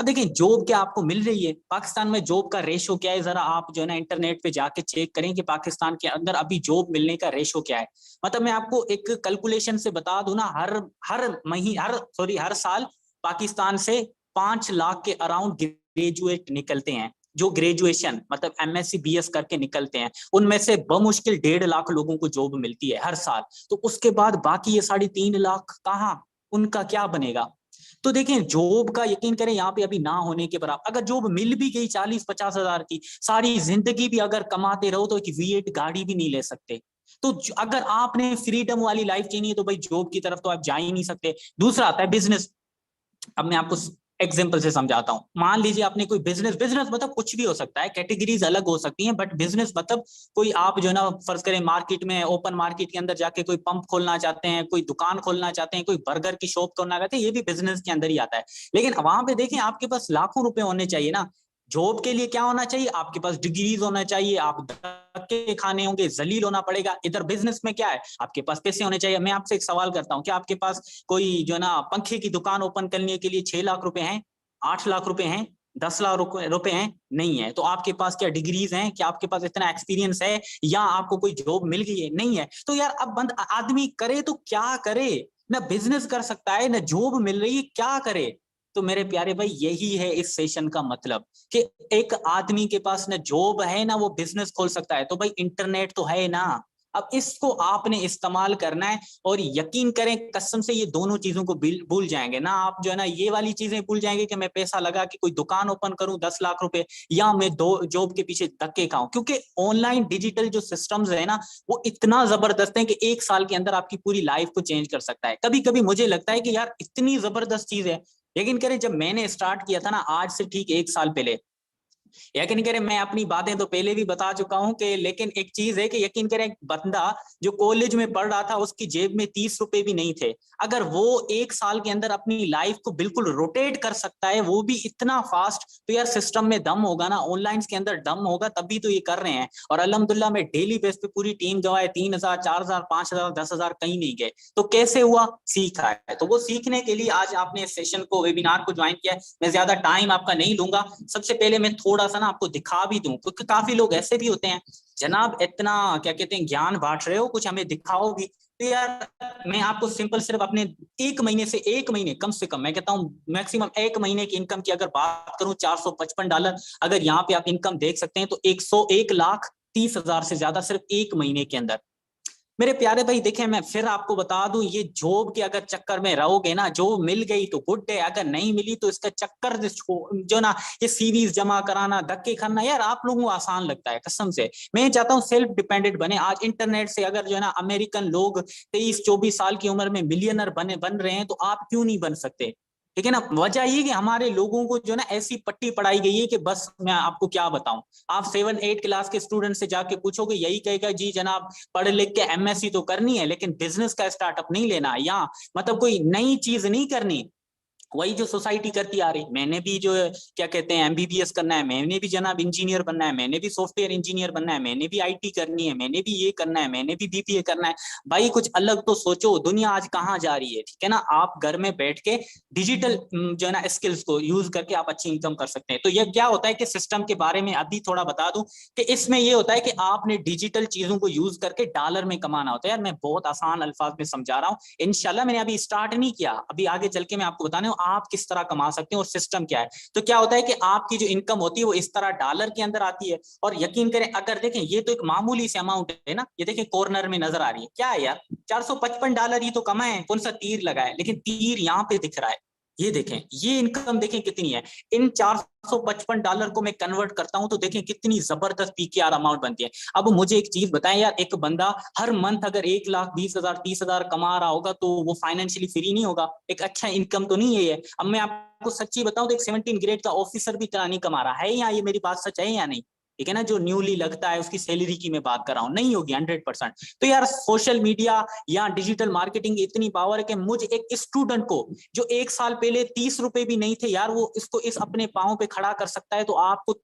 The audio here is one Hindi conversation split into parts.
अब देखिए जॉब क्या आपको मिल रही है, पाकिस्तान में जॉब का रेशो क्या है, जरा आप जो है ना इंटरनेट पे जाके चेक करें कि पाकिस्तान के अंदर अभी जॉब मिलने का रेशो क्या है। मतलब मैं आपको एक कैलकुलेशन से बता दूं ना, हर हर महीने हर साल पाकिस्तान से 5 लाख के अराउंड ग्रेजुएट निकलते हैं, जो ग्रेजुएशन मतलब एमएससी बीएस करके निकलते हैं, उनमें से बमुश्किल 1.5 लाख लोगों को जॉब मिलती है हर साल। तो उसके बाद बाकी ये 3.5 लाख कहाँ, उनका क्या बनेगा। तो देखें जॉब का यकीन करें यहाँ पे अभी ना होने के बराबर, अगर जॉब मिल भी गई 40-50 हजार की, सारी जिंदगी भी अगर कमाते रहो तो एक V8 गाड़ी भी नहीं ले सकते। तो अगर आपने फ्रीडम वाली लाइफ चाहिए है तो भाई जॉब की तरफ तो आप जा ही नहीं सकते। दूसरा आता है बिजनेस। अब मैं आपको एग्जाम्पल से समझाता हूँ। मान लीजिए आपने कोई बिजनेस, बिजनेस मतलब कुछ भी हो सकता है, कैटेगरीज अलग हो सकती हैं, बट बिजनेस मतलब कोई आप जो है ना फर्ज करें मार्केट में, ओपन मार्केट के अंदर जाके कोई पंप खोलना चाहते हैं, कोई दुकान खोलना चाहते हैं, कोई बर्गर की शॉप खोलना चाहते हैं, ये भी बिजनेस के अंदर ही आता है। लेकिन वहां पे देखें आपके पास लाखों रुपए होने चाहिए ना। जॉब के लिए क्या होना चाहिए, आपके पास डिग्रीज होना चाहिए, आप धक्के खाने होंगे, जलील होना पड़ेगा। इधर बिजनेस में क्या है, आपके पास पैसे होने चाहिए। मैं आपसे एक सवाल करता हूँ, क्या आपके पास कोई जो है ना पंखे की दुकान ओपन करने के लिए 6 लाख रुपए हैं, 8 लाख रुपए हैं, 10 लाख रुपए हैं? नहीं है। तो आपके पास क्या डिग्रीज हैं, क्या आपके पास इतना एक्सपीरियंस है, या आपको कोई जॉब मिल गई है? नहीं है। तो यार अब बंद आदमी करे तो क्या करे, ना बिजनेस कर सकता है ना जॉब मिल रही है, क्या करे। तो मेरे प्यारे भाई यही है इस सेशन का मतलब, कि एक आदमी के पास ना जॉब है ना वो बिजनेस खोल सकता है, तो भाई इंटरनेट तो है ना। अब इसको आपने इस्तेमाल करना है, और यकीन करें कसम से ये दोनों चीजों को भूल जाएंगे ना आप, जो है ना ये वाली चीजें भूल जाएंगे कि मैं पैसा लगा कि कोई दुकान ओपन करूं 10 लाख रुपए, या मैं दो जॉब के पीछे धक्के खाऊं। क्योंकि ऑनलाइन डिजिटल जो सिस्टम्स है ना वो इतना जबरदस्त है कि 1 साल के अंदर आपकी पूरी लाइफ को चेंज कर सकता है। कभी कभी मुझे लगता है कि यार इतनी जबरदस्त चीज है। यकीन करें जब मैंने स्टार्ट किया था ना, आज से ठीक 1 साल पहले, यकीन करें मैं अपनी बातें तो पहले भी बता चुका हूं कि, लेकिन एक चीज है कि यकीन करें एक बंदा जो कॉलेज में पढ़ रहा था उसकी जेब में 30 रुपए भी नहीं थे, अगर वो 1 साल के अंदर अपनी लाइफ को बिल्कुल रोटेट कर सकता है, वो भी इतना फास्ट, तो यार सिस्टम में दम होगा ना, ऑनलाइन के अंदर दम होगा, तभी तो ये कर रहे हैं। और अल्हम्दुलिल्लाह मैं डेली बेस पे पूरी टीम गवाए, 3,000 4,000 5,000 10,000 कहीं नहीं गए। तो कैसे हुआ, सीखा है। तो वो सीखने के लिए आज आपने इस सेशन को, वेबिनार को ज्वाइन किया है। मैं ज्यादा टाइम आपका नहीं लूंगा। सबसे पहले मैं थोड़ा सा ना आपको दिखा भी दूं, क्योंकि काफी लोग ऐसे भी होते हैं, जनाब इतना क्या कहते हैं ज्ञान बांट रहे हो, कुछ हमें दिखाओ भी। तो यार मैं आपको सिंपल सिर्फ अपने 1 महीने कम से कम, मैं कहता हूँ मैक्सिमम 1 महीने की इनकम की अगर बात करूं, $455, अगर यहाँ पे आप इनकम देख सकते हैं तो 101,30,000 से ज्यादा सिर्फ 1 महीने के अंदर। मेरे प्यारे भाई देखें, मैं फिर आपको बता दूं, ये जॉब के अगर चक्कर में रहोगे ना, जॉब मिल गई तो गुड है, अगर नहीं मिली तो इसका चक्कर जो ना, ये सीवीज जमा कराना, धक्के खाना, यार आप लोगों को आसान लगता है कसम से। मैं चाहता हूँ सेल्फ डिपेंडेंट बने। आज इंटरनेट से अगर जो है ना अमेरिकन लोग 23-24 साल की उम्र में मिलियनर बन रहे हैं, तो आप क्यों नहीं बन सकते? ठीक है ना। वजह ये कि हमारे लोगों को जो ना ऐसी पट्टी पढ़ाई गई है कि बस मैं आपको क्या बताऊं, आप 7-8 क्लास के स्टूडेंट से जाके पूछोगे, यही कहेगा जी जनाब पढ़ लिख के एमएससी तो करनी है, लेकिन बिजनेस का स्टार्टअप नहीं लेना, या मतलब कोई नई चीज नहीं करनी, वही जो सोसाइटी करती आ रही। मैंने भी जो क्या कहते हैं एमबीबीएस करना है, मैंने भी जनाब इंजीनियर बनना है, मैंने भी सॉफ्टवेयर इंजीनियर बनना है, मैंने भी आईटी करनी है, मैंने भी ये करना है, मैंने भी बीपीए करना है। भाई कुछ अलग तो सोचो, दुनिया आज कहाँ जा रही है। ठीक है ना, आप घर में बैठ के डिजिटल जो है ना स्किल्स को यूज करके आप अच्छी इनकम कर सकते हैं। तो ये क्या होता है कि सिस्टम के बारे में अभी थोड़ा बता दूं, कि इसमें ये होता है कि आपने डिजिटल चीजों को यूज करके डॉलर में कमाना होता है। यार मैं बहुत आसान अल्फाज में समझा रहा हूँ, इंशाल्लाह मैंने अभी स्टार्ट नहीं किया, अभी आगे चल के मैं आपको बताने हूँ आप किस तरह कमा सकते हैं और सिस्टम क्या है। तो क्या होता है कि आपकी जो इनकम होती है वो इस तरह डॉलर के अंदर आती है। और यकीन करें अगर देखें, ये तो एक मामूली सी अमाउंट है ना, ये देखें कॉर्नर में नजर आ रही है, क्या है यार, $455 ही तो कमाए, कौन सा तीर लगा है, लेकिन तीर यहाँ पे दिख रहा है। ये देखें, ये इनकम देखें कितनी है। इन $455 को मैं कन्वर्ट करता हूं तो देखें कितनी जबरदस्त पीकेआर अमाउंट बनती है। अब मुझे एक चीज बताएं यार, एक बंदा हर मंथ अगर 1,20,000 30,000 कमा रहा होगा तो वो फाइनेंशियली फ्री नहीं होगा? एक अच्छा इनकम तो नहीं है ये? अब मैं आपको सच्ची बताऊं तो एक 17 ग्रेड का ऑफिसर भी इतना नहीं कमा रहा है, या ये मेरी बात सच है या नहीं? ठीक है ना, जो न्यूली लगता है उसकी सैलरी की मैं बात कर रहा हूं, नहीं होगी 100%। तो यार सोशल मीडिया या डिजिटल मार्केटिंग की इतनी पावर है कि मुझे एक स्टूडेंट को जो 1 साल पहले 30 रुपए भी नहीं थे यार, वो इसको इस अपने पांव पे खड़ा कर सकता है। तो आपको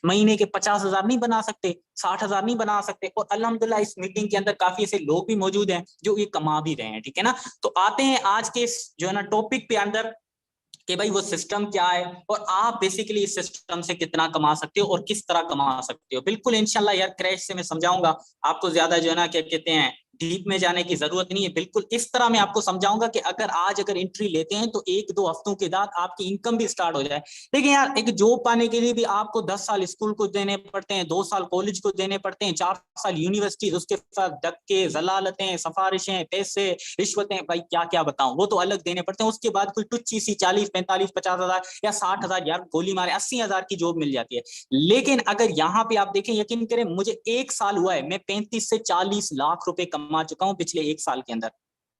महीने के 50,000 नहीं बना सकते, 60,000 नहीं बना सकते? और अल्हम्दुलिल्लाह इस मीटिंग के अंदर काफी ऐसे लोग भी मौजूद हैं जो ये कमा भी रहे हैं। ठीक है ना। तो आते हैं आज के जो है ना टॉपिक पे अंदर, कि भाई वो सिस्टम क्या है और आप बेसिकली इस सिस्टम से कितना कमा सकते हो और किस तरह कमा सकते हो। बिल्कुल इंशाल्लाह यार क्रैश से मैं समझाऊंगा आपको, ज्यादा जो है ना क्या कहते हैं डीप में जाने की जरूरत नहीं है। बिल्कुल इस तरह मैं आपको समझाऊंगा कि अगर आज अगर एंट्री लेते हैं तो 1-2 हफ्तों के बाद आपकी इनकम भी स्टार्ट हो जाए। लेकिन यार एक जॉब पाने के लिए भी आपको 10 साल स्कूल को देने पड़ते हैं, 2 साल कॉलेज को देने पड़ते हैं, 4 साल यूनिवर्सिटी, उसके साथ धक्के, जलालतें, सिफारिशें, पैसे, रिश्वतें, भाई क्या क्या बताऊं, वो तो अलग देने पड़ते हैं। उसके बाद कोई टुच्ची सी 40-45-50 हजार या 60 हजार, यार गोली मारे 80 हजार की जॉब मिल जाती है। लेकिन अगर यहाँ पे आप देखें, यकीन करें मुझे 1 साल हुआ है, मैं 35 से 40 लाख रुपए कमा चुका हूं पिछले 1 साल के अंदर।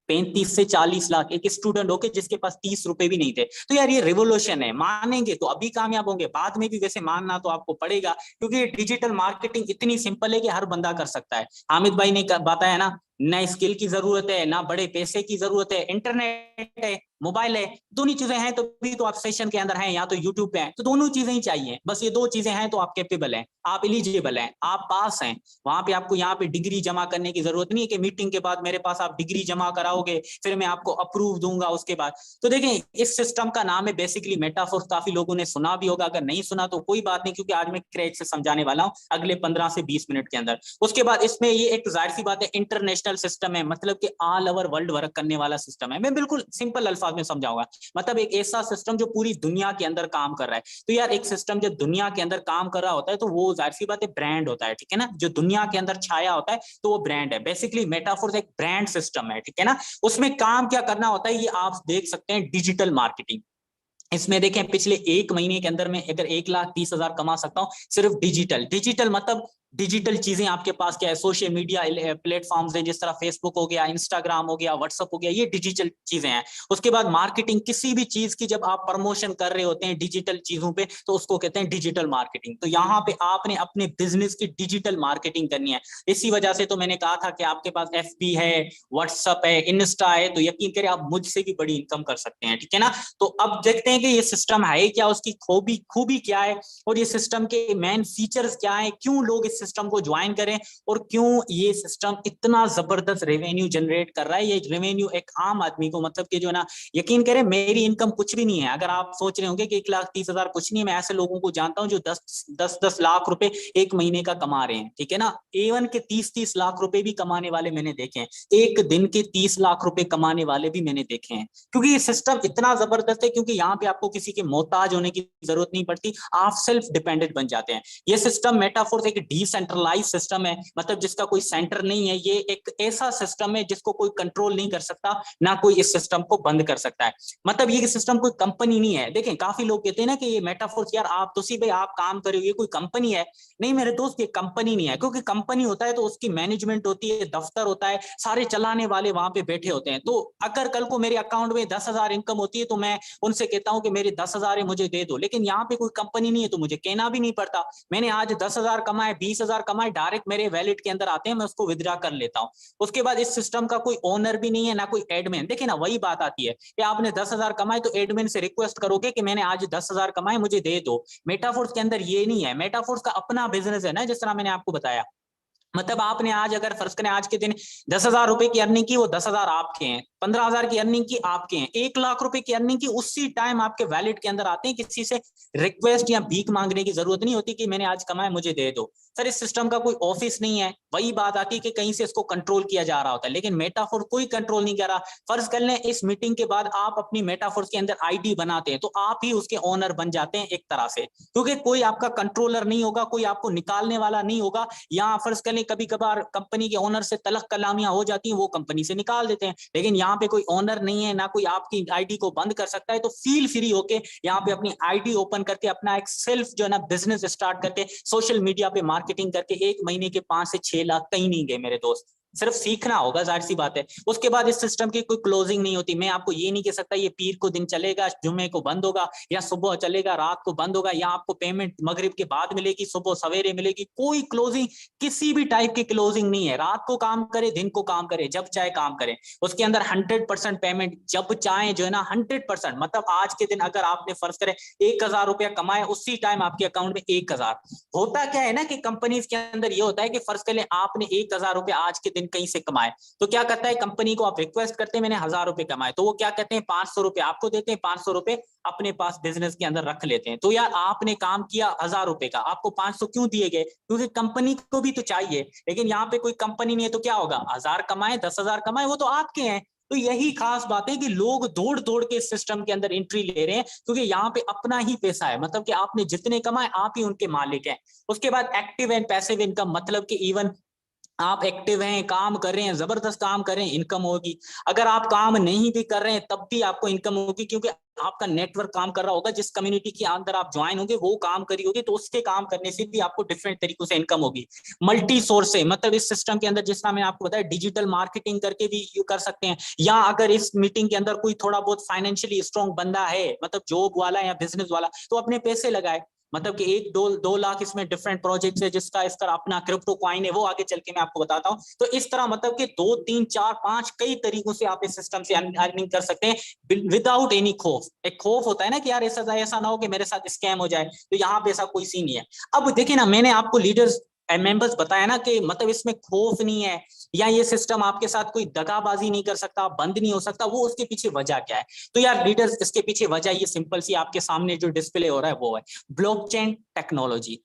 35 से 40 लाख, एक स्टूडेंट होके जिसके पास 30 रुपए भी नहीं थे। तो यार ये रिवोल्यूशन है, मानेंगे तो अभी कामयाब होंगे, बाद में भी वैसे मानना तो आपको पड़ेगा, क्योंकि डिजिटल मार्केटिंग इतनी सिंपल है कि हर बंदा कर सकता है। हामिद भाई ने बताया ना, ना स्किल की जरूरत है, ना बड़े पैसे की जरूरत है, इंटरनेट है, मोबाइल है, दोनों चीजें हैं तो भी तो आप सेशन के अंदर हैं या तो यूट्यूब पे हैं, तो दोनों चीजें ही चाहिए। बस ये 2 चीजें हैं तो आप कैपेबल हैं, आप एलिजिबल हैं, आप पास हैं। वहां पे आपको यहाँ पे डिग्री जमा करने की जरूरत नहीं है कि मीटिंग के बाद मेरे पास आप डिग्री जमा कराओगे फिर मैं आपको अप्रूव दूंगा उसके बाद। तो देखें इस सिस्टम का नाम है बेसिकली मेटाफोर, काफी लोगों ने सुना भी होगा, अगर नहीं सुना तो कोई बात नहीं, क्योंकि आज मैं क्रैक से समझाने वाला हूँ अगले 15 से 20 मिनट के अंदर। उसके बाद इसमें ये एक जाहिर सी बात है इंटरनेशनल सिस्टम है, मतलब कि ऑल ओवर वर्ल्ड वर्क करने वाला सिस्टम है। मैं बिल्कुल सिंपल अल्फाज में समझाऊंगा, मतलब एक ऐसा सिस्टम जो पूरी दुनिया के अंदर काम कर रहा है। तो यार एक सिस्टम जब दुनिया के अंदर काम कर रहा होता है तो वो जाहिर सी बात है ब्रांड होता है, ठीक है ना, जो दुनिया के अंदर छाया होता है तो वो ब्रांड है। बेसिकली मेटाफोर एक ब्रांड सिस्टम है, ठीक है ना। उसमें काम क्या करना होता है ये आप देख सकते हैं, डिजिटल मार्केटिंग। इसमें देखें पिछले 1 महीने के अंदर में अगर 1,30,000 कमा सकता हूं सिर्फ डिजिटल। डिजिटल मतलब डिजिटल चीजें आपके पास क्या है, सोशल मीडिया प्लेटफॉर्म्स है, जिस तरह फेसबुक हो गया, इंस्टाग्राम हो गया, व्हाट्सअप हो गया, ये डिजिटल चीजें हैं। उसके बाद मार्केटिंग, किसी भी चीज की जब आप प्रमोशन कर रहे होते हैं डिजिटल चीजों पे तो उसको कहते हैं डिजिटल मार्केटिंग। तो यहाँ पे आपने अपने बिजनेस की डिजिटल मार्केटिंग करनी है। इसी वजह से तो मैंने कहा था कि आपके पास FB है, व्हाट्सअप है, इंस्टा है, तो यकीन करें आप मुझसे भी बड़ी इनकम कर सकते हैं, ठीक है ना। तो अब देखते हैं कि ये सिस्टम है क्या, उसकी खूबी क्या है, और ये सिस्टम के मेन फीचर्स क्या है, क्यों लोग इस सिस्टम को ज्वाइन करें, और क्यों ये सिस्टम इतना जबरदस्त रेवेन्यू जनरेट कर रहा है। ये रेवेन्यू एक आम आदमी को, मतलब कि जो ना, यकीन करें मेरी इनकम कुछ भी नहीं है। अगर आप सोच रहे होंगे कि 1,30,000 कुछ नहीं है, मैं ऐसे लोगों को जानता हूं जो 10 लाख रुपए 1 महीने का कमा रहे हैं, ठीक है ना। A1 के 30-30 लाख रुपए भी कमाने वाले मैंने देखे हैं, एक दिन के 30 लाख रुपए कमाने वाले भी मैंने देखे हैं, क्योंकि ये सिस्टम इतना जबरदस्त है। क्योंकि यहाँ पे आपको किसी के मोहताज होने की जरूरत नहीं पड़ती, आप सेल्फ डिपेंडेंट बन जाते हैं। ये सिस्टम मेटाफोर एक डिसेंट्रलाइज सिस्टम है, मतलब जिसका कोई सेंटर नहीं है। ये एक ऐसा सिस्टम है जिसको कोई कंट्रोल नहीं कर सकता, ना कोई इस सिस्टम को बंद कर सकता है। मतलब ये सिस्टम कोई कंपनी नहीं है। देखें काफी लोग कहते हैं ना कि ये मेटाफोर, यार आप तो सी भाई आप काम कर रहे हो, ये कोई कंपनी है। नहीं मेरे दोस्त, ये कंपनी नहीं है, क्योंकि कंपनी होता है तो उसकी मैनेजमेंट होती है, दफ्तर होता है, सारे चलाने वाले वहां पे बैठे होते हैं। तो अगर कल को मेरे अकाउंट में 10,000 इनकम होती है तो मैं उनसे कहता हूं कि मेरे 10,000 है मुझे दे दो। लेकिन यहाँ पे कोई कंपनी नहीं है तो मुझे कहना भी नहीं पड़ता। मैंने आज 10,000 कमाए, 20,000 कमाए, डायरेक्ट मेरे वैलेट के अंदर आते हैं, मैं उसको विड्रॉ कर लेता हूँ। उसके बाद इस सिस्टम का कोई ओनर भी नहीं है, ना कोई एडमिन। देखिए ना, वही बात आती है कि आपने 10,000 कमाए तो एडमिन से रिक्वेस्ट करोगे कि मैंने आज 10,000 कमाए, मुझे दे दो। मेटाफोर्स के अंदर ये नहीं है। मेटाफोर्स का अपना बिजनेस है ना, जिस तरह मैंने आपको बताया। मतलब आपने आज अगर फर्ज करें आज के दिन 10,000 रुपए की अर्निंग की, वो 10,000 आपके हैं। 15,000 की अर्निंग की आपके हैं। 1 लाख रुपए की अर्निंग की, उसी टाइम आपके वैलेट के अंदर आते हैं। किसी से रिक्वेस्ट या भीख मांगने की जरूरत नहीं होती कि मैंने आज कमाया मुझे दे दो। सर इस सिस्टम का कोई ऑफिस नहीं है। वही बात आती है कि कहीं से इसको कंट्रोल किया जा रहा होता है, लेकिन मेटाफोर कोई कंट्रोल नहीं कर रहा। फर्ज कर लें इस मीटिंग के बाद आप अपनी मेटाफोर के अंदर ID बनाते हैं तो आप ही उसके ओनर बन जाते हैं एक तरह से, क्योंकि कोई आपका कंट्रोलर नहीं होगा, कोई आपको निकालने वाला नहीं होगा। यहाँ फर्ज कर लें कभी कभार कंपनी के ओनर से तलख कलामियां हो जाती हैं, वो कंपनी से निकाल देते हैं, लेकिन यहाँ पे कोई ओनर नहीं है, ना कोई आपकी ID को बंद कर सकता है। तो फील फ्री होके यहाँ पे अपनी ID ओपन करके अपना एक सेल्फ जो है ना बिजनेस स्टार्ट करके सोशल मीडिया पे मार्केटिंग करके 1 महीने के 5 से 6 लाख कहीं नहीं गए मेरे दोस्त। सिर्फ सीखना होगा, जाहिर सी बात है। उसके बाद इस सिस्टम की कोई क्लोजिंग नहीं होती। मैं आपको ये नहीं कह सकता ये पीर को दिन चलेगा, जुम्मे को बंद होगा, या सुबह चलेगा रात को बंद होगा, या आपको पेमेंट मगरिब के बाद मिलेगी, सुबह सवेरे मिलेगी। कोई क्लोजिंग, किसी भी टाइप की क्लोजिंग नहीं है। रात को काम करे, दिन को काम करे, जब चाहे काम करे। उसके अंदर 100% पेमेंट, जब चाहे जो है ना 100%। मतलब आज के दिन अगर आपने फर्ज करे 1,000 रुपया कमाए, उसी टाइम आपके अकाउंट में 1,000। होता क्या है ना कि कंपनीज के अंदर ये होता है कि फर्ज कर ले आपने 1,000 रुपया आज के दिन कहीं से कमाए, तो क्या करता है कंपनी को आप रिक्वेस्ट करते हैं मैंने 1000 रुपए कमाए, तो वो क्या कहते हैं 500 रुपए आपको देते हैं, 500 रुपए अपने पास बिजनेस के अंदर रख लेते हैं। तो यार आपने काम किया 1000 रुपए का, आपको 500 क्यों दिए गए? क्योंकि कंपनी को भी तो चाहिए, लेकिन यहाँ पे कोई कंपनी नहीं है तो क्या होगा, 1000 कमाए 10,000 कमाए वो तो आपके हैं। तो यही खास बात है कि लोग दौड़ दौड़ के इस सिस्टम के अंदर एंट्री ले रहे हैं, क्योंकि यहाँ पे अपना ही पैसा है, मतलब कि आपने जितने कमाए आप ही उनके मालिक हैं। उसके बाद एक्टिव एंड पैसिव इनकम, मतलब कि इवन आप एक्टिव हैं, काम कर रहे हैं, जबरदस्त काम कर रहे हैं, इनकम होगी। अगर आप काम नहीं भी कर रहे हैं तब भी आपको इनकम होगी, क्योंकि आपका नेटवर्क काम कर रहा होगा, जिस कम्युनिटी के अंदर आप ज्वाइन होंगे वो काम करी होगी, तो उसके काम करने से भी आपको डिफरेंट तरीकों से इनकम होगी। मल्टी सोर्स है, मतलब इस सिस्टम के अंदर जिस तरह मैंने आपको बताया डिजिटल मार्केटिंग करके भी यू कर सकते हैं, या अगर इस मीटिंग के अंदर कोई थोड़ा बहुत फाइनेंशियली स्ट्रॉन्ग बंदा है, मतलब जॉब वाला या बिजनेस वाला, तो अपने पैसे लगाए, मतलब कि 1-2 लाख इसमें डिफरेंट प्रोजेक्ट्स है, जिसका इसका अपना क्रिप्टो कॉइन है, वो आगे चल के मैं आपको बताता हूं। तो इस तरह मतलब कि 2-3-4-5 कई तरीकों से आप इस सिस्टम से अर्निंग कर सकते हैं विदाउट एनी खौफ। एक खौफ होता है ना कि यार ऐसा ना हो कि मेरे साथ स्कैम हो जाए, तो यहाँ पे ऐसा कोई सीन नहीं है। अब देखिए ना, मैंने आपको लीडर्स मेंबर्स बताया ना कि मतलब इसमें खौफ नहीं है, या ये सिस्टम आपके साथ कोई दगाबाजी नहीं कर सकता, बंद नहीं हो सकता, वो उसके पीछे वजह क्या है? तो यार लीडर्स, इसके पीछे वजह ये सिंपल सी आपके सामने जो डिस्प्ले हो रहा है वो है ब्लॉकचेन टेक्नोलॉजी।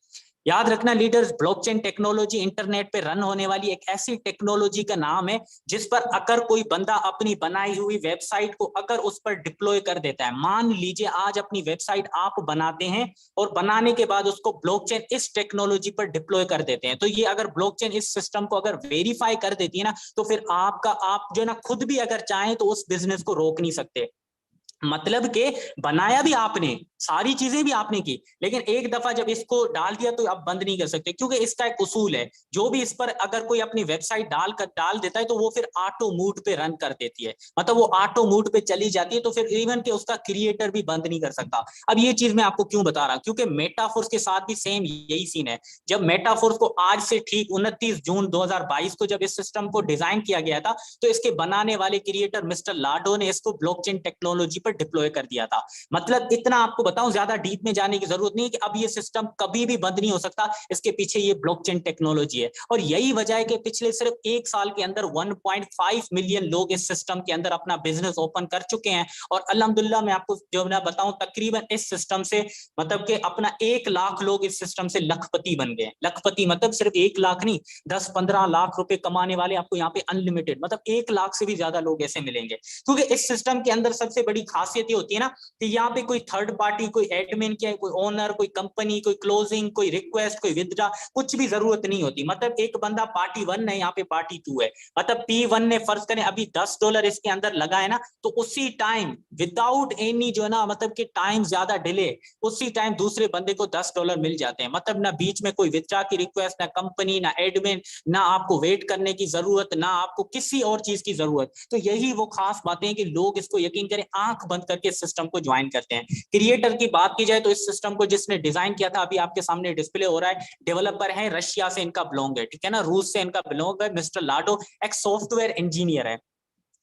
याद रखना लीडर्स, ब्लॉकचेन टेक्नोलॉजी इंटरनेट पे रन होने वाली एक ऐसी टेक्नोलॉजी का नाम है जिस पर अगर कोई बंदा अपनी बनाई हुई वेबसाइट को अगर उस पर डिप्लॉय कर देता है, मान लीजिए आज अपनी वेबसाइट आप बनाते हैं और बनाने के बाद उसको ब्लॉकचेन इस टेक्नोलॉजी पर डिप्लॉय कर देते हैं, तो ये अगर ब्लॉकचेन इस सिस्टम को अगर वेरीफाई कर देती है ना, तो फिर आप जो है ना खुद भी अगर चाहें तो उस बिजनेस को रोक नहीं सकते। मतलब के बनाया भी आपने, सारी चीजें भी आपने की, लेकिन एक दफा जब इसको डाल दिया तो आप बंद नहीं कर सकते, क्योंकि इसका एक उसूल है, जो भी इस पर अगर कोई अपनी वेबसाइट डाल देता है तो वो फिर ऑटो मोड पे रन कर देती है, मतलब वो ऑटो मोड पे चली जाती है, तो फिर इवन के उसका क्रिएटर भी बंद नहीं कर सकता। अब ये चीज मैं आपको क्यों बता रहा हूं, क्योंकि मेटाफोर्स के साथ भी सेम यही सीन है। जब मेटाफोर्स को आज से ठीक 29 जून 2022 को जब इस सिस्टम को डिजाइन किया गया था, तो इसके बनाने वाले क्रिएटर मिस्टर लाडो ने इसको ब्लॉकचेन टेक्नोलॉजी पर डिप्लॉय कर दिया था। मतलब इतना आपको बताऊं, ज्यादा डीप में जाने की जरूरत नहीं है कि अब ये सिस्टम कभी भी बंद नहीं हो सकता, इसके पीछे ये ब्लॉकचेन टेक्नोलॉजी है। और यही वजह है कि पिछले सिर्फ 1 साल के अंदर 1.5 मिलियन लोग इस सिस्टम के अंदर अपना बिजनेस ओपन कर चुके हैं, और अल्हम्दुलिल्लाह मैं आपको जो मैं बताऊं तकरीबन इस सिस्टम से मतलब कि अपना 1 लाख लोग इस सिस्टम से लखपति बन गए। लखपति मतलब सिर्फ 1 लाख नहीं, 10-15 लाख रुपए कमाने वाले आपको यहाँ पे अनलिमिटेड, मतलब 1 लाख से भी ज्यादा लोग ऐसे मिलेंगे, क्योंकि इस सिस्टम के अंदर सबसे बड़ी खासियत ये होती है ना कि यहाँ पे कोई थर्ड पार्टी, कोई एडमिन क्या है, कोई ओनर, कोई कंपनी, कोई क्लोजिंग, कोई रिक्वेस्ट, कोई विथड्रॉ, कुछ भी जरूरत नहीं होती। मतलब एक बंदा पार्टी 1 है, यहाँ पे पार्टी 2 है, मतलब P1 ने फर्ज करें अभी $10 इसके अंदर लगा है ना, तो उसी टाइम विदाउट एनी जो है ना मतलब कि टाइम ज्यादा डिले, उसी टाइम दूसरे बंदे को $10 मिल जाते हैं। मतलब ना बीच में कोई विथड्रॉ की रिक्वेस्ट, ना कंपनी, ना एडमिन, ना आपको वेट करने की जरूरत, ना आपको किसी और चीज की जरूरत। तो यही वो खास बातें हैं कि लोग इसको यकीन करें आंख बंद करके इस सिस्टम को ज्वाइन करते हैं। क्रिएटर की बात की जाए तो इस सिस्टम को जिसने डिजाइन किया था, अभी आपके सामने डिस्प्ले हो रहा है, डेवलपर है, रशिया से इनका बिलोंग है, ठीक है ना, रूस से इनका बिलोंग है, मिस्टर लाडो एक सॉफ्टवेयर इंजीनियर है,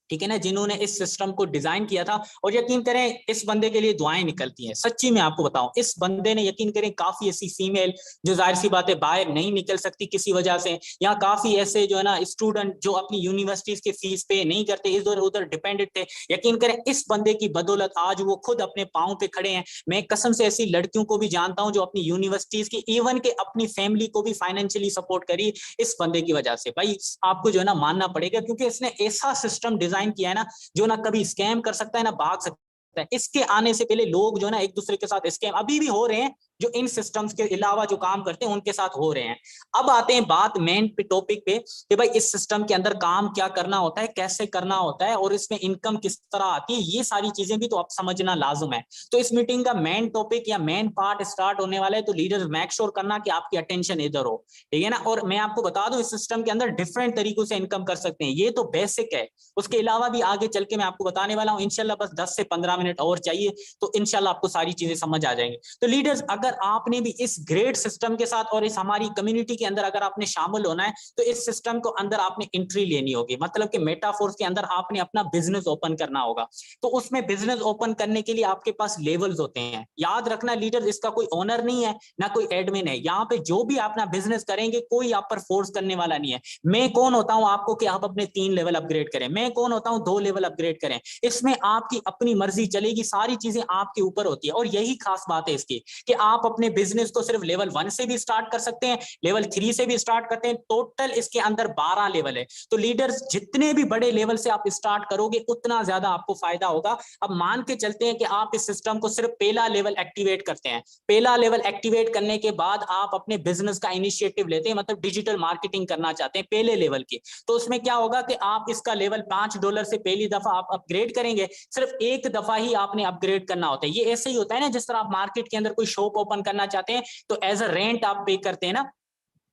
ठीक है ना, जिन्होंने इस सिस्टम को डिजाइन किया था। और यकीन करें इस बंदे के लिए दुआएं निकलती हैं, सच्ची मैं आपको बताऊं, इस बंदे ने यकीन करें काफी ऐसी फीमेल जो जाहिर सी बात है बाहर नहीं निकल सकती किसी वजह से, या काफी ऐसे जो है ना स्टूडेंट जो अपनी यूनिवर्सिटीज के फीस पे नहीं करते, इधर उधर डिपेंडेंट थे, यकीन करें इस बंदे की बदौलत आज वो खुद अपने पांव पे खड़े हैं। मैं कसम से ऐसी लड़कियों को भी जानता हूं जो अपनी यूनिवर्सिटीज की, इवन के अपनी फैमिली को भी फाइनेंशियली सपोर्ट करी इस बंदे की वजह से। भाई आपको जो है ना मानना पड़ेगा, क्योंकि इसने ऐसा सिस्टम डिजाइन किया है ना जो ना कभी स्कैम कर सकता है ना भाग सकता है। इसके आने से पहले लोग जो है ना एक दूसरे के साथ स्कैम अभी भी हो रहे हैं, जो इन सिस्टम्स के अलावा जो काम करते हैं उनके साथ हो रहे हैं। अब आते हैं बात मेन टॉपिक पे कि भाई इस सिस्टम के अंदर काम क्या करना होता है, कैसे करना होता है, और इसमें इनकम किस तरह आती है, ये सारी चीजें भी तो आप समझना लाजुम है। तो इस मीटिंग का मेन टॉपिक या मेन पार्ट स्टार्ट होने वाला है, तो लीडर मेक श्योर करना कि आपकी अटेंशन इधर हो, ठीक है ना। और मैं आपको बता दूं इस सिस्टम के अंदर डिफरेंट तरीकों से इनकम कर सकते हैं, ये तो बेसिक है, उसके अलावा भी आगे चल के मैं आपको बताने वाला हूं इंशाल्लाह। बस 10 से 15 मिनट और चाहिए तो इंशाल्लाह आपको सारी चीजें समझ आ जाएंगी। तो लीडर्स अगर अगर आपने भी इस ग्रेड सिस्टम के साथ और इस हमारी कम्युनिटी के अंदर अगर आपने शामिल होना है तो इस सिस्टम को अंदर आपने एंट्री लेनी होगी, मतलब कि मेटाफोर्स के अंदर आपने अपना बिजनेस ओपन करना होगा। तो उसमें बिजनेस ओपन करने के लिए आपके पास लेवल्स होते हैं। याद रखना लीडर, इसका कोई ओनर नहीं है ना कोई एडमिन है, यहाँ पे जो भी अपना बिजनेस करेंगे कोई आप पर फोर्स करने वाला नहीं है। मैं कौन होता हूं आपको कि आप अपने 3 लेवल अपग्रेड करें, मैं कौन होता हूं 2 लेवल अपग्रेड करें, इसमें आपकी अपनी मर्जी चलेगी, सारी चीजें आपके ऊपर होती है। और यही खास बात है इसकी कि आप अपने बिजनेस को सिर्फ लेवल 1 से भी स्टार्ट कर सकते हैं, लेवल 3 से भी स्टार्ट करते हैं, टोटल इसके अंदर 12 लेवल है। तो लीडर्स जितने भी बड़े लेवल से आप स्टार्ट करोगे उतना ज्यादा आपको फायदा होगा। अब मान के चलते हैं कि आप इस सिस्टम को सिर्फ पहला लेवल एक्टिवेट करते हैं, पहला लेवल एक्टिवेट करने के बाद आप अपने बिजनेस का इनिशिएटिव लेते हैं, मतलब डिजिटल मार्केटिंग करना चाहते हैं पहले लेवल की, तो उसमें क्या होगा कि आप इसका लेवल $5 से पहली दफा आप अपग्रेड करेंगे, सिर्फ एक दफा ही आपने अपग्रेड करना होता है। ये ऐसे ही होता है ना, जिस तरह आप मार्केट के अंदर कोई शॉप ओपन करना चाहते हैं तो एज अ रेंट आप पे करते हैं ना,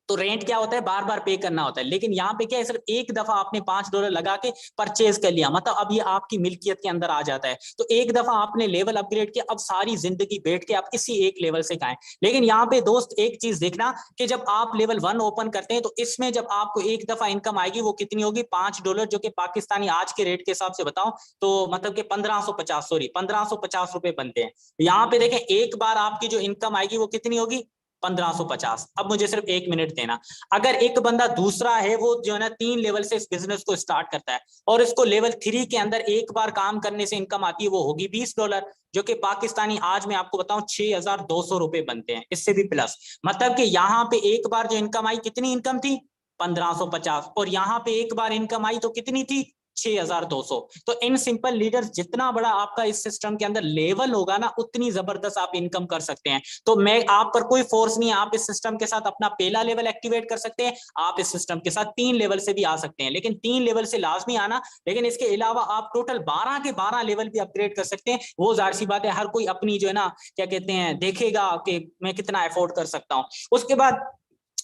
तो रेंट क्या होता है, बार बार पे करना होता है। लेकिन यहाँ पे क्या है, सिर्फ एक दफा आपने $5 लगा के परचेज कर लिया, मतलब अब ये आपकी मिल्कियत के अंदर आ जाता है। तो एक दफा आपने लेवल अपग्रेड किया, अब सारी जिंदगी बैठ के आप इसी एक लेवल से खाएं। लेकिन यहाँ पे दोस्त एक चीज देखना कि जब आप लेवल 1 ओपन करते हैं तो इसमें जब आपको एक दफा इनकम आएगी वो कितनी होगी, $5, जो कि पाकिस्तानी आज के रेट के हिसाब से बताओ तो मतलब कि 1550 रुपए बनते हैं। यहाँ पे देखें एक बार आपकी जो इनकम आएगी वो कितनी होगी, 1550। अब मुझे सिर्फ 1 मिनट देना। अगर एक बंदा दूसरा है वो जो है ना 3 लेवल से इस बिजनेस को स्टार्ट करता है और इसको लेवल 3 के अंदर एक बार काम करने से इनकम आती है, वो होगी $20, जो कि पाकिस्तानी आज मैं आपको बताऊं 6200 रुपए बनते हैं, इससे भी प्लस। मतलब कि यहाँ पे एक बार जो इनकम आई, कितनी इनकम थी, 1550, और यहाँ पे एक बार इनकम आई तो कितनी थी, 6200। तो इन सिंपल लीडर्स, जितना बड़ा आपका इस सिस्टम के अंदर लेवल होगा ना उतनी जबरदस्त आप इनकम कर सकते हैं। तो मैं आप पर कोई फोर्स नहीं है, आप इस सिस्टम के साथ अपना पहला लेवल एक्टिवेट कर सकते हैं, आप इस सिस्टम के साथ 3 लेवल से भी आ सकते हैं, लेकिन 3 लेवल से लाजमी आना। लेकिन इसके अलावा आप टोटल 12 के 12 लेवल भी अपग्रेड कर सकते हैं। वो जाहिर सी बात है हर कोई अपनी जो है ना क्या कहते हैं देखेगा कि मैं कितना अफोर्ड कर सकता हूं। उसके बाद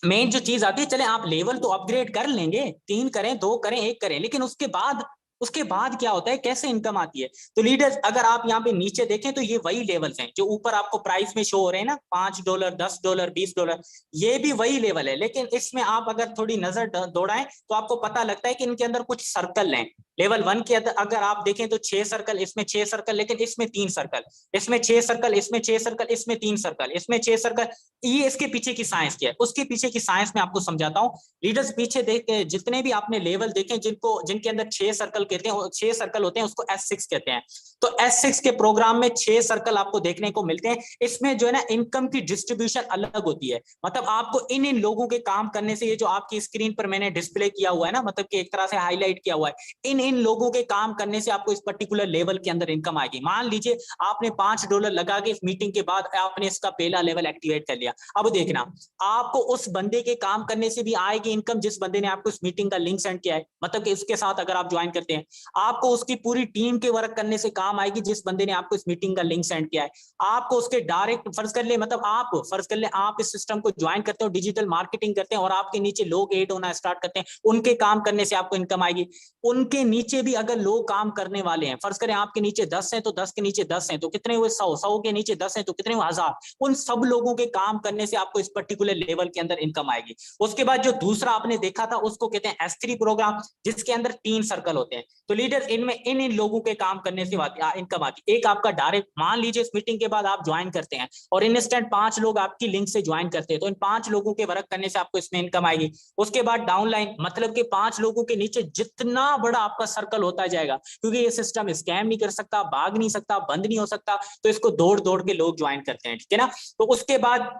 मेन जो चीज आती है, चले आप लेवल तो अपग्रेड कर लेंगे, 3 करें, 2 करें, 1 करें, लेकिन उसके बाद क्या होता है, कैसे इनकम आती है। तो लीडर्स अगर आप यहाँ पे नीचे देखें तो ये वही लेवल्स हैं जो ऊपर आपको प्राइस में शो हो रहे हैं ना, $5, $10, $20, ये भी वही लेवल है। लेकिन इसमें आप अगर थोड़ी नजर दौड़ाएं तो आपको पता लगता है कि इनके अंदर कुछ सर्कल हैं। लेवल 1 के अंदर अगर आप देखें तो 6 सर्कल, इसमें 6 सर्कल, लेकिन इसमें 3 सर्कल, इसमें 6 सर्कल, इसमें 6 सर्कल, इसमें 3 सर्कल, इसमें 6 सर्कल। ये इसके पीछे की साइंस क्या है, उसके पीछे की साइंस में आपको समझाता हूँ। लीडर्स पीछे देख के जितने भी आपने लेवल देखे जिनके अंदर 6 सर्कल कहते हैं, 6 सर्कल होते हैं, उसको S6 कहते हैं। तो S6 के प्रोग्राम में 6 सर्कल आपको देखने को मिलते हैं। इसमें जो है ना इनकम की डिस्ट्रीब्यूशन अलग होती है, मतलब आपको इन लोगों के काम करने से, ये जो आपकी स्क्रीन पर मैंने डिस्प्ले किया हुआ है ना, मतलब कि एक तरह से हाईलाइट किया हुआ है, इन लोगों के काम करने से आपको इस पर्टिकुलर लेवल के अंदर इनकम आएगी। मान लीजिए आपने $5 लगा के इस मीटिंग के बाद आपने इसका पहला लेवल एक्टिवेट कर लिया। अब देखना आपको उस बंदे के काम करने से भी आएगी इनकम जिस बंदे ने आपको इस मीटिंग का लिंक सेंड किया है, मतलब कि इसके साथ अगर आप ज्वाइन करते हैं, आपको उसकी पूरी टीम के वर्क करने से काम आएगी जिस बंदे ने आपको इस मीटिंग का लिंक सेंड किया है। आपको उसके डायरेक्ट फर्ज कर ले, मतलब आप फर्ज कर ले आप इस सिस्टम को ज्वाइन करते हो, डिजिटल मार्केटिंग करते हैं और आपके नीचे लोग ऐड होना स्टार्ट करते हैं, उनके काम करने से आपको इनकम आएगी। उनके नीचे भी अगर लोग काम करने वाले हैं, फर्ज करें आपके नीचे 10 हैं तो 10 के नीचे 10 हैं तो कितने हुए 100, 100 के नीचे 10 हैं तो कितने हुए 1000। उन सब लोगों के काम करने से आपको इस पर्टिकुलर लेवल के अंदर इनकम आएगी। उसके बाद जो दूसरा आपने देखा था उसको कहते हैं S3 प्रोग्राम, जिसके अंदर 3 सर्कल होते हैं। तो लीडर इनमें इन लोगों के काम करने से इनकम आती है। एक आपका डायरेक्ट, मान लीजिए इस मीटिंग के बाद आप ज्वाइन करते हैं और इंस्टेंट 5 लोग आपकी लिंक से ज्वाइन करते हैं, तो इन 5 लोगों के वर्क करने से आपको इसमें इनकम आएगी। उसके बाद डाउनलाइन, मतलब कि 5 लोगों के नीचे जितना बड़ा आपका सर्कल होता जाएगा, क्योंकि ये सिस्टम स्कैम नहीं कर सकता, भाग नहीं सकता, बंद नहीं हो सकता, तो इसको दौड़ दौड़ के लोग ज्वाइन करते हैं, ठीक है ना। तो उसके बाद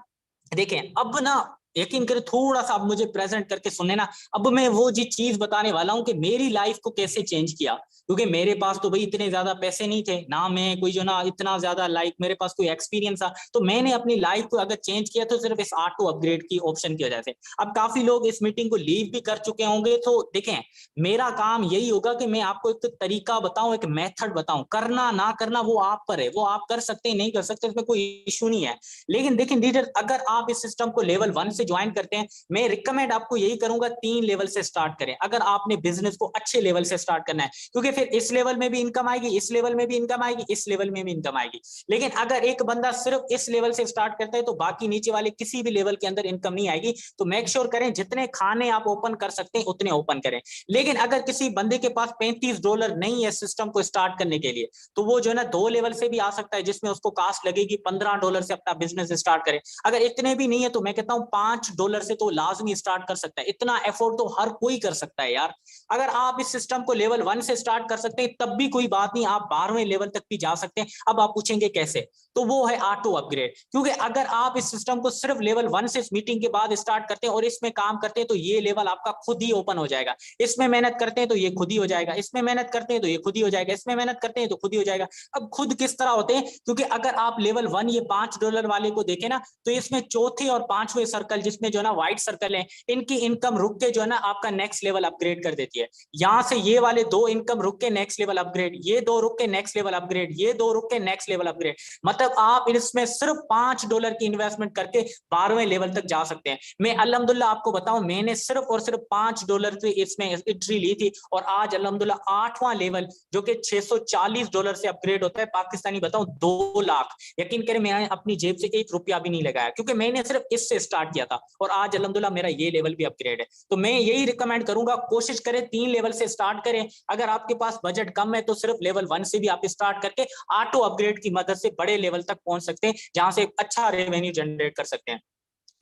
देखें, अब ना यकीन करें, थोड़ा सा अब मुझे प्रेजेंट करके सुने ना, अब मैं वो जी चीज बताने वाला हूं कि मेरी लाइफ को कैसे चेंज किया। क्योंकि मेरे पास तो भाई इतने ज्यादा पैसे नहीं थे ना, मैं कोई जो ना इतना ज्यादा लाइक मेरे पास कोई एक्सपीरियंस था, तो मैंने अपनी लाइफ को अगर चेंज किया तो सिर्फ इस ऑटो अपग्रेड की ऑप्शन की वजह से। अब काफी लोग इस मीटिंग को लीव भी कर चुके होंगे, तो देखें मेरा काम यही होगा कि मैं आपको एक तरीका बताऊं, एक मेथड बताऊं, करना ना करना वो आप पर है, वो आप कर सकते हैं नहीं कर सकते, इसमें कोई इशू नहीं है। लेकिन देखिए लीडर, अगर आप इस सिस्टम को लेवल 1 से से ज्वाइन करते हैं, मैं रिकमेंड आपको यही करूंगा 3 लेवल से स्टार्ट करें अगर आपने बिजनेस को अच्छे लेवल से स्टार्ट करना है, क्योंकि फिर इस लेवल में भी इनकम आएगी, इस लेवल में भी इनकम आएगी, इस लेवल में भी इनकम आएगी। लेकिन अगर एक बंदा सिर्फ इस लेवल से स्टार्ट करता है तो बाकी नीचे वाले किसी भी लेवल के अंदर इनकम नहीं आएगी। तो मेक श्योर करें जितने खाने आप ओपन कर सकते हैं उतने ओपन करें। लेकिन अगर किसी बंदे के पास $35 नहीं है सिस्टम को स्टार्ट करने के लिए, तो वो जो है ना 2 लेवल से भी आ सकता है, जिसमें उसको कास्ट लगेगी $15 से अपना बिजनेस स्टार्ट करें। अगर इतने भी नहीं है तो मैं कहता हूं $5 से तो लाजमी स्टार्ट कर सकता है। इतना एफोर्ड तो हर कोई कर सकता है यार। अगर आप इस सिस्टम को लेवल 1 से स्टार्ट कर सकते हैं तब भी कोई बात नहीं, आप 12वें लेवल तक भी जा सकते हैं। अब आप पूछेंगे कैसे, तो वो है ऑटो अपग्रेड। क्योंकि अगर आप इस सिस्टम को सिर्फ लेवल 1 से मीटिंग के बाद स्टार्ट करते हैं और इसमें काम करते हैं तो ये लेवल आपका खुद ही ओपन हो जाएगा। इसमें मेहनत करते हैं तो ये खुद ही हो जाएगा, इसमें मेहनत करते हैं तो ये खुद ही हो जाएगा, इसमें मेहनत करते हैं तो खुद ही हो जाएगा। अब खुद किस तरह होते हैं, क्योंकि अगर आप लेवल 1 ये $5 वाले को देखें ना, तो इसमें चौथे और 5वें सर्कल जिसमें जो है ना व्हाइट सर्कल है, इनकी इनकम रुक के जो है ना आपका नेक्स्ट लेवल अपग्रेड कर देती है। यहां से ये वाले 2 इनकम रुक के नेक्स्ट लेवल अपग्रेड, ये 2 रुक के नेक्स्ट लेवल अपग्रेड, ये 2 रुक के नेक्स्ट लेवल अपग्रेड। मतलब आप इसमें सिर्फ $5 की इन्वेस्टमेंट करके 12वें लेवल तक जा सकते हैं। मैं अल्हम्दुलिल्लाह आपको बताऊं, मैंने सिर्फ और सिर्फ $5 से इसमें एंट्री ली थी और आज अल्हम्दुलिल्लाह 8वां लेवल जो कि $640 से अपग्रेड होता है पाकिस्तानी, बताऊं 2 लाख। यकीन करें मैंने अपनी जेब से ₹1 भी नहीं लगाया, क्योंकि मैंने सिर्फ इससे स्टार्ट किया था और आज अल्हम्दुलिल्लाह मेरा ये लेवल भी अपग्रेड है। तो मैं यही रिकमेंड करूंगा, कोशिश करें 3 लेवल से स्टार्ट करें। अगर आपके पास बजट कम है तो सिर्फ लेवल 1 से भी आप स्टार्ट करके ऑटो अपग्रेड की मदद से बड़े लेवल तक पहुंच सकते हैं, जहां से अच्छा रेवेन्यू जनरेट कर सकते हैं।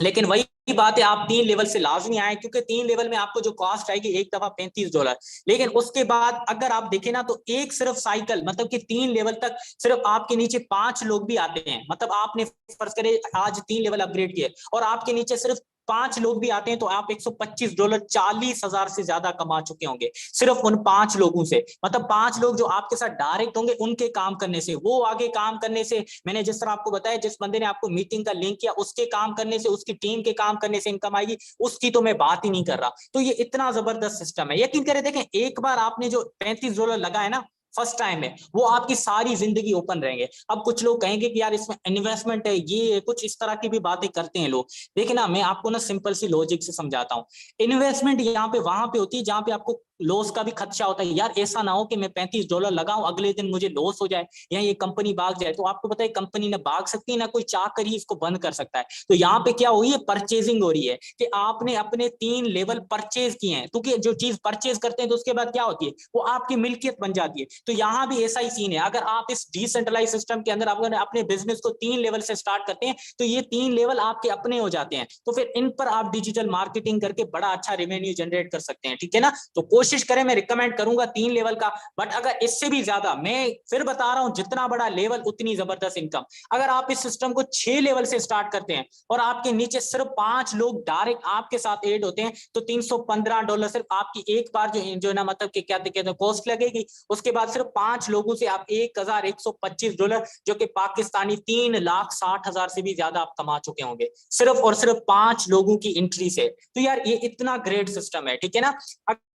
लेकिन वही बात है, आप 3 लेवल से लाजमी आए, क्योंकि 3 लेवल में आपको जो कॉस्ट आएगी एक दफा $35। लेकिन उसके बाद अगर आप देखें ना, तो एक सिर्फ साइकिल मतलब कि 3 लेवल तक सिर्फ आपके नीचे 5 लोग भी आते हैं। मतलब आपने फर्ज करे आज 3 लेवल अपग्रेड किए और आपके नीचे सिर्फ 5 लोग भी आते हैं, तो आप $125 40,000 से ज्यादा कमा चुके होंगे सिर्फ उन 5 लोगों से। मतलब 5 लोग जो आपके साथ डायरेक्ट होंगे उनके काम करने से, वो आगे काम करने से, मैंने जिस तरह आपको बताया, जिस बंदे ने आपको मीटिंग का लिंक किया उसके काम करने से, उसकी टीम के काम करने से इनकम आएगी, उसकी तो मैं बात ही नहीं कर रहा। तो ये इतना जबरदस्त सिस्टम है, यकीन करें। देखें, एक बार आपने जो $35 लगाए ना फर्स्ट टाइम में, वो आपकी सारी जिंदगी ओपन रहेंगे। अब कुछ लोग कहेंगे कि यार इसमें इन्वेस्टमेंट है, ये कुछ इस तरह की भी बातें करते हैं लोग। देखिए ना, मैं आपको ना सिंपल सी लॉजिक से समझाता हूँ। इन्वेस्टमेंट यहाँ पे वहां पे होती है जहां पे आपको लॉस का भी खदशा होता है। यार ऐसा ना हो कि मैं $35 लगाऊं, अगले दिन मुझे लॉस हो जाए या ये कंपनी भाग जाए। तो आपको पता है कंपनी ना भाग सकती है ना कोई चाह कर ही इसको बंद कर सकता है। तो यहाँ पे क्या हो रही है, परचेजिंग हो रही है कि आपने अपने 3 लेवल परचेज किए हैं। क्योंकि जो चीज परचेज करते हैं तो उसके बाद क्या होती है, वो आपकी मिल्कियत बन जाती है। तो यहाँ भी ऐसा ही सीन है। अगर आप इस डिसेंट्रलाइज सिस्टम के अंदर अगर अपने बिजनेस को 3 लेवल से स्टार्ट करते हैं तो ये 3 लेवल आपके अपने हो जाते हैं। तो फिर इन पर आप डिजिटल मार्केटिंग करके बड़ा अच्छा रेवेन्यू जनरेट कर सकते हैं। ठीक है ना, तो कोशिश करें, मैं रिकमेंड करूंगा 3 लेवल का। बट अगर इससे भी ज्यादा, मैं फिर बता रहा हूं, जितना बड़ा लेवल उतनी जबरदस्त इनकम। अगर आप इस सिस्टम को 6 लेवल से स्टार्ट करते हैं और आपके नीचे सिर्फ 5 लोग डायरेक्ट आपके साथ ऐड होते हैं, तो $315 सिर्फ आपकी एक बार जो ना मतलब कि क्या कहते हैं कॉस्ट लगेगी। उसके बाद सिर्फ 5 लोगों से आप $1,125 जो कि पाकिस्तानी 3,60,000 से भी ज्यादा आप कमा चुके होंगे सिर्फ और सिर्फ 5 लोगों की एंट्री से। तो यार ये इतना ग्रेट सिस्टम है। ठीक है ना,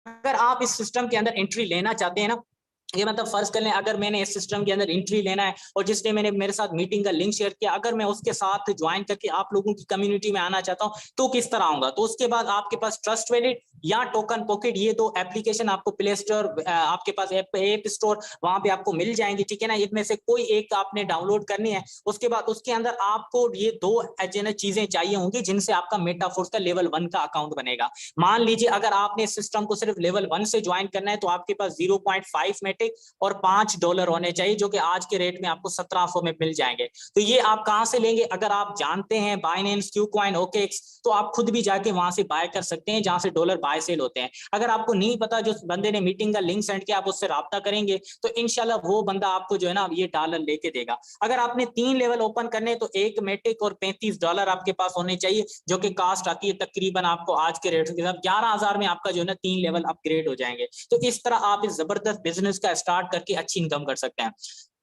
अगर आप इस सिस्टम के अंदर एंट्री लेना चाहते हैं ना, ये मतलब फर्ज कर लें अगर मैंने इस सिस्टम के अंदर एंट्री लेना है और जिसने मैंने मेरे साथ मीटिंग का लिंक शेयर किया, अगर मैं उसके साथ ज्वाइन करके आप लोगों की कम्युनिटी में आना चाहता हूं तो किस तरह आऊंगा। तो उसके बाद आपके पास ट्रस्ट वैलेट या टोकन पॉकेट, ये 2 एप्लीकेशन आपको प्ले स्टोर, आपके पास ऐप स्टोर, वहां पे आपको मिल जाएंगी। ठीक है ना, इनमें से कोई एक आपने डाउनलोड करनी है। उसके बाद उसके अंदर आपको ये 2 चीजें चाहिए होंगी जिनसे आपका मेटाफोर्स का लेवल 1 का अकाउंट बनेगा। मान लीजिए अगर आपने इस सिस्टम को सिर्फ लेवल 1 से ज्वाइन करना है तो आपके पास 0.5 मेटिक और $5 होने चाहिए, जो कि आज के रेट में आपको 1700 में मिल जाएंगे। तो ये आप कहां से लेंगे, अगर आप जानते हैं बाइनेंस, क्यूकॉइन, ओकेएक्स, तो आप खुद भी जाके वहां से बाय कर सकते हैं जहां से डॉलर बाय सेल होते हैं। अगर आपको नहीं पता, जो बंदे ने मीटिंग का लिंक सेंड किया, आप उससे राब्ता करेंगे तो इंशाल्लाह वो बंदा आपको जो है ना ये डॉलर लेके देगा। अगर आपने 3 लेवल ओपन करने तो 1 मेटिक और $35 आपके पास होने चाहिए, जो कि कास्ट आती है तकरीबन आपको आज के रेट के साथ 11,000 में आपका जो है ना 3 लेवल अपग्रेड हो जाएंगे। तो इस तरह आप इस जबरदस्त बिजनेस का स्टार्ट करके अच्छी इनकम कर सकते हैं।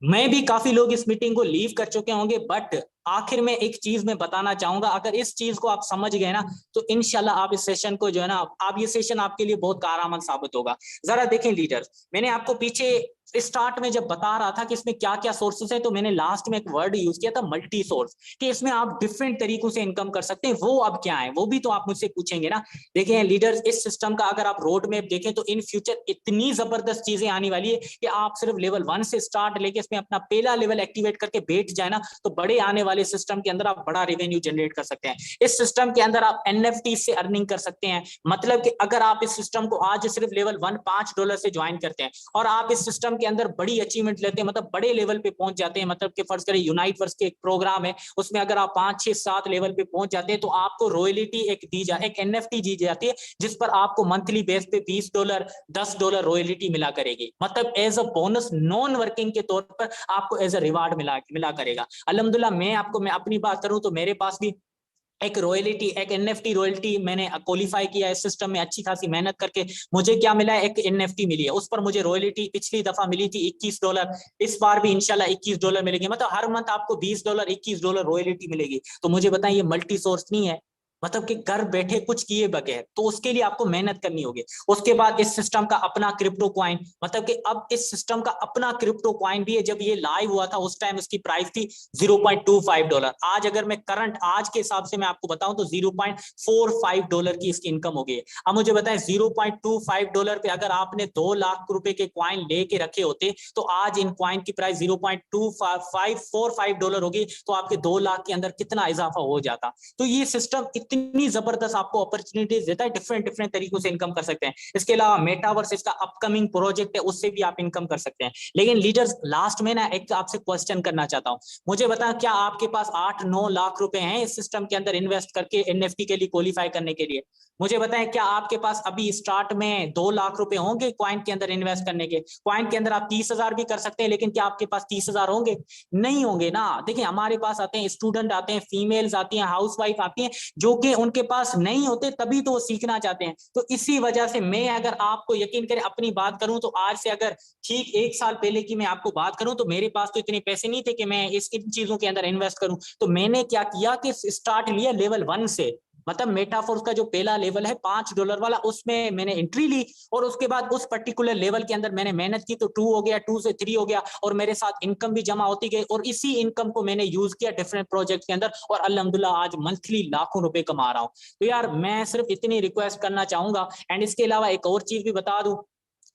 मैं भी काफी लोग इस मीटिंग को लीव कर चुके होंगे, बट आखिर में एक चीज मैं बताना चाहूंगा, अगर इस चीज को आप समझ गए ना तो इंशाल्लाह आप इस सेशन को जो है ना, आप ये सेशन आपके लिए बहुत कारआमद साबित होगा। जरा देखें लीडर्स, मैंने आपको पीछे स्टार्ट में जब बता रहा था कि इसमें क्या क्या सोर्सेस है, तो मैंने लास्ट में एक वर्ड यूज किया था मल्टी सोर्स, कि इसमें आप डिफरेंट तरीकों से इनकम कर सकते हैं। वो अब क्या है वो भी तो आप मुझसे पूछेंगे ना। देखिए लीडर्स, इस सिस्टम का अगर आप रोड मैप देखें तो इन फ्यूचर इतनी जबरदस्त चीजें आने वाली है कि आप सिर्फ लेवल 1 से स्टार्ट लेके इसमें अपना पहला लेवल एक्टिवेट करके बैठ जाए ना, तो बड़े आने वाले सिस्टम के अंदर आप बड़ा रेवेन्यू जनरेट कर सकते हैं। इस सिस्टम के अंदर आप एनएफटी से अर्निंग कर सकते हैं। मतलब कि अगर आप इस सिस्टम को आज सिर्फ लेवल 1 $5 से ज्वाइन करते हैं और आप इस सिस्टम के अंदर बड़ी अचीवमेंट लेते हैं, मतलब बड़े लेवल पे पहुंच जाते हैं, मतलब कि फर्ज करें यूनाइट वर्स के एक प्रोग्राम है, उसमें अगर आप 5 6 7 लेवल पे पहुंच जाते हैं, तो आपको रॉयल्टी एक एनएफटी दी जाती है, जिस पर आपको मंथली बेस पे $20 $10 रॉयल्टी मिला करेगी। मतलब as a bonus non working के तौर पर आपको एज अ रिवार्ड मिला करेगा। अल्हम्दुलिल्लाह मैं अपनी बात करूं तो मेरे पास भी एक रॉयल्टी, एक एनएफटी रॉयल्टी मैंने क्वालिफाई किया है सिस्टम में अच्छी खासी मेहनत करके। मुझे क्या मिला है, एक एनएफटी मिली है, उस पर मुझे रॉयल्टी पिछली दफा मिली थी $21, इस बार भी इंशाल्लाह $21 मिलेगी। मतलब हर मंथ आपको $20 $21 रॉयल्टी मिलेगी। तो मुझे बताएं, ये मल्टी सोर्स नहीं है? मतलब कि घर बैठे कुछ किए बगैर, तो उसके लिए आपको मेहनत करनी होगी। उसके बाद इस सिस्टम का अपना क्रिप्टो क्वाइन, मतलब कि अब इस सिस्टम का अपना क्रिप्टो क्वाइन भी है। जब ये लाइव हुआ था उस टाइम उसकी प्राइस थी $0.25। आज अगर मैं करंट आज के हिसाब से मैं आपको बताऊं तो $0.45 की इसकी इनकम हो गई है। अब मुझे बताएं, $0.25 पे अगर आपने 2 लाख रुपए के क्वाइन लेके रखे होते, तो आज इन क्वाइन की प्राइस $0.2545 होगी, तो आपके 2 लाख के अंदर कितना इजाफा हो जाता। तो ये सिस्टम इतनी जबरदस्त आपको अपॉर्चुनिटीज देता है, डिफरेंट डिफरेंट तरीकों से इनकम कर सकते हैं। इसके अलावा मेटावर्स इसका अपकमिंग प्रोजेक्ट है, उससे भी आप इनकम कर सकते हैं। लेकिन लीडर्स, लास्ट में ना एक आपसे क्वेश्चन करना चाहता हूं। मुझे बताएं, क्या आपके पास 8-9 लाख रुपए हैं इस सिस्टम के अंदर इन्वेस्ट करके एनएफटी के लिए क्वालिफाई करने के लिए? मुझे बताएं, क्या आपके पास अभी स्टार्ट में 2 लाख रुपए होंगे क्वाइन के अंदर इन्वेस्ट करने के? क्वाइन के अंदर आप 30,000 भी कर सकते हैं, लेकिन क्या आपके पास 30,000 होंगे? नहीं होंगे ना। देखिए, हमारे पास आते हैं स्टूडेंट, आते हैं फीमेल्स, आती हैं हाउसवाइफ, आती हैं जो कि उनके पास नहीं होते, तभी तो वो सीखना चाहते हैं। तो इसी वजह से मैं, अगर आपको यकीन करें अपनी बात करूं, तो आज से अगर ठीक 1 साल पहले की मैं आपको बात करूं, तो मेरे पास तो इतने पैसे नहीं थे कि मैं इन चीजों के अंदर इन्वेस्ट करूं। तो मैंने क्या किया कि स्टार्ट लिया लेवल 1 से, मतलब मेटाफोर्स का जो पहला लेवल है $5 वाला, उसमें मैंने एंट्री ली, और उसके बाद उस पर्टिकुलर लेवल के अंदर मैंने मेहनत की, तो 2 हो गया, 2 से 3 हो गया, और मेरे साथ इनकम भी जमा होती गई, और इसी इनकम को मैंने यूज किया डिफरेंट प्रोजेक्ट के अंदर, और अल्हम्दुलिल्लाह आज मंथली लाखों रुपए कमा रहा हूं। तो यार, मैं सिर्फ इतनी रिक्वेस्ट करना चाहूंगा। एंड इसके अलावा एक और चीज भी बता दूं,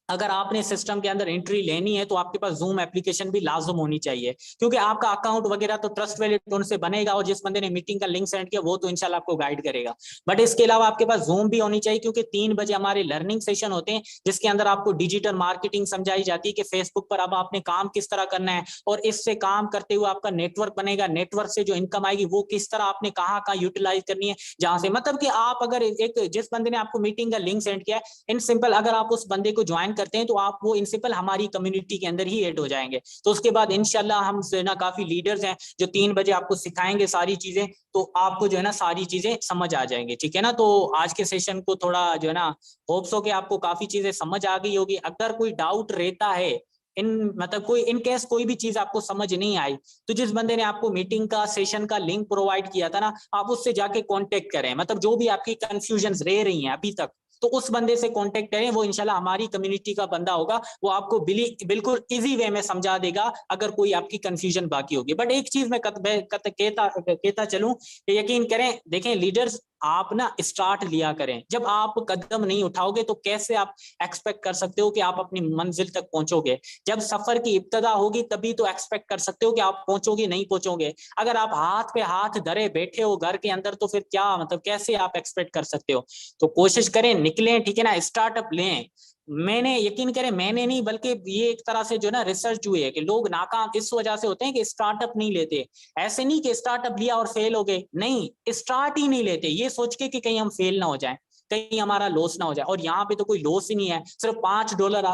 अगर आपने सिस्टम के अंदर एंट्री लेनी है, तो आपके पास जूम एप्लीकेशन भी लाजम होनी चाहिए, क्योंकि आपका अकाउंट वगैरह तो ट्रस्ट वैलिड उनसे बनेगा, और जिस बंदे ने मीटिंग का लिंक सेंड किया वो तो इंशाल्लाह आपको गाइड करेगा। बट इसके अलावा आपके पास जूम भी होनी चाहिए, क्योंकि 3 बजे हमारे लर्निंग सेशन होते हैं, जिसके अंदर आपको डिजिटल मार्केटिंग समझाई जाती है कि फेसबुक पर अब आपने काम किस तरह करना है, और इससे काम करते हुए आपका नेटवर्क बनेगा, नेटवर्क से जो इनकम आएगी वो किस तरह आपने कहाँ कहाँ यूटिलाइज करनी है, जहां से, मतलब कि आप अगर एक जिस बंदे ने आपको मीटिंग का लिंक सेंड किया है, इन सिंपल अगर आप उस बंदे को ज्वाइन करते हैं, तो आप वो प्रिंसिपल हमारी कम्युनिटी के अंदर ही ऐड हो जाएंगे। तो उसके बाद इंशाल्लाह हम जो है ना काफी लीडर्स हैं जो 3 बजे आपको सिखाएंगे सारी चीजें, तो आपको जो है ना सारी चीजें समझ आ जाएंगे, ठीक है ना। तो आज के सेशन को थोड़ा जो है ना, होप्स हो कि आपको काफी चीजें समझ आ गई होगी। अगर कोई डाउट रहता है, इन मतलब कोई इन केस कोई भी चीज आपको समझ नहीं आई, तो जिस बंदे ने आपको मीटिंग का सेशन का लिंक प्रोवाइड किया था ना, आप उससे जाके कांटेक्ट करें। मतलब जो भी आपकी कंफ्यूजन रह रही हैं अभी तक, तो उस बंदे से कांटेक्ट करें, वो इंशाल्लाह हमारी कम्युनिटी का बंदा होगा, वो आपको बिल्कुल इजी वे में समझा देगा अगर कोई आपकी कंफ्यूजन बाकी होगी। बट एक चीज मैं कहता चलूं, यकीन करें, देखें लीडर्स, आप ना स्टार्ट लिया करें। जब आप कदम नहीं उठाओगे तो कैसे आप एक्सपेक्ट कर सकते हो कि आप अपनी मंजिल तक पहुंचोगे? जब सफर की इब्तदा होगी तभी तो एक्सपेक्ट कर सकते हो कि आप पहुंचोगे, नहीं पहुंचोगे। अगर आप हाथ पे हाथ धरे बैठे हो घर के अंदर, तो फिर क्या मतलब, कैसे आप एक्सपेक्ट कर सकते हो? तो कोशिश करें, निकलें, ठीक है ना, स्टार्टअप लें। मैंने, यकीन करें, मैंने नहीं बल्कि ये एक तरह से जो ना रिसर्च हुई है कि लोग नाकाम इस वजह से होते हैं कि स्टार्टअप नहीं लेते। ऐसे नहीं कि स्टार्टअप लिया और फेल हो गए, नहीं, स्टार्ट ही नहीं लेते ये सोच के कि कहीं हम फेल ना हो जाए, कहीं हमारा लॉस ना हो जाए। और यहाँ पे तो कोई लॉस ही नहीं है, सिर्फ $5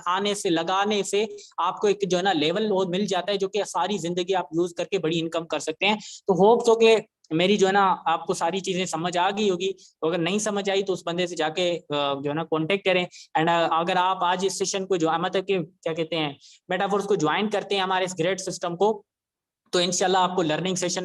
आने से, लगाने से आपको एक जो है ना लेवल मिल जाता है, जो कि सारी जिंदगी आप यूज करके बड़ी इनकम कर सकते हैं। तो होप्स हो के मेरी जो है ना आपको सारी चीजें समझ आ गई होगी। तो अगर नहीं समझ आई तो उस बंदे से जाके जो है ना कांटेक्ट करें। एंड अगर आप आज इस सेशन को जो मतलब कि क्या कहते हैं, मेटाफोर्स को ज्वाइन करते हैं हमारे इस ग्रेट सिस्टम को, तो इंशाल्लाह आपको लर्निंग सेशन में